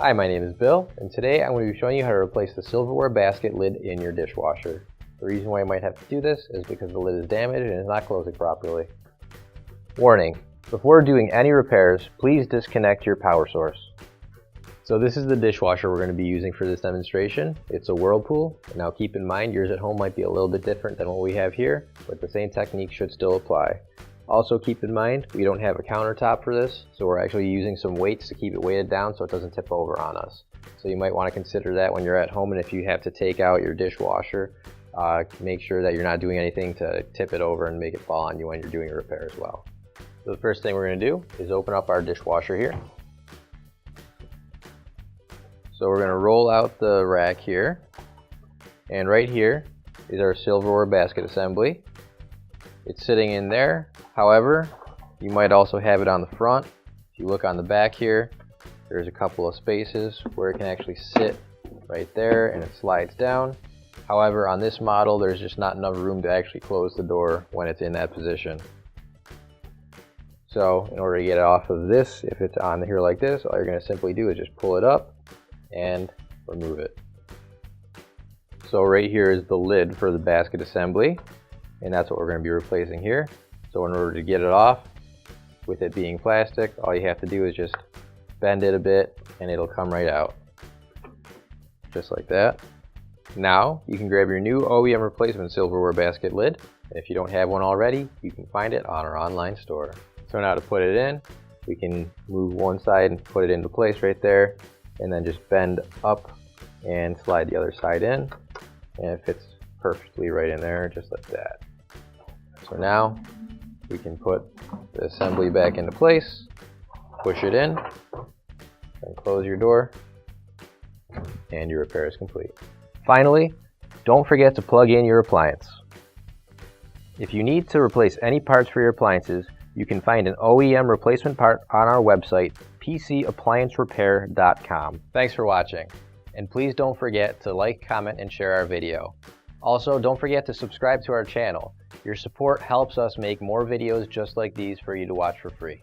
Hi, my name is Bill, and today I'm going to be showing you how to replace the silverware basket lid in your dishwasher. The reason why you might have to do this is because the lid is damaged and is not closing properly. Warning: before doing any repairs, please disconnect your power source. So this is the dishwasher we're going to be using for this demonstration. It's a Whirlpool. Now keep in mind yours at home might be a little bit different than what we have here, but the same technique should still apply. Also keep in mind we don't have a countertop for this, so we're actually using some weights to keep it weighted down so it doesn't tip over on us. So you might want to consider that when you're at home, and if you have to take out your dishwasher, make sure that you're not doing anything to tip it over and make it fall on you when you're doing a repair as well. So the first thing we're going to do is open up our dishwasher here. So we're going to roll out the rack here, and right here is our silverware basket assembly. It's sitting in there. However, you might also have it on the front. If you look on the back here, there's a couple of spaces where it can actually sit right there and it slides down. However, on this model, there's just not enough room to actually close the door when it's in that position. So in order to get it off of this, if it's on here like this, all you're going to simply do is just pull it up and remove it. So right here is the lid for the basket assembly, and that's what we're going to be replacing here. So in order to get it off, with it being plastic, all you have to do is just bend it a bit and it'll come right out. Just like that. Now you can grab your new OEM replacement silverware basket lid, and if you don't have one already, you can find it on our online store. So now to put it in, we can move one side and put it into place right there, and then just bend up and slide the other side in, and it fits perfectly right in there, just like that. So now we can put the assembly back into place, push it in, and close your door, and your repair is complete. Finally, don't forget to plug in your appliance. If you need to replace any parts for your appliances, you can find an OEM replacement part on our website, PCApplianceRepair.com. Thanks for watching, and please don't forget to like, comment, and share our video. Also, don't forget to subscribe to our channel. Your support helps us make more videos just like these for you to watch for free.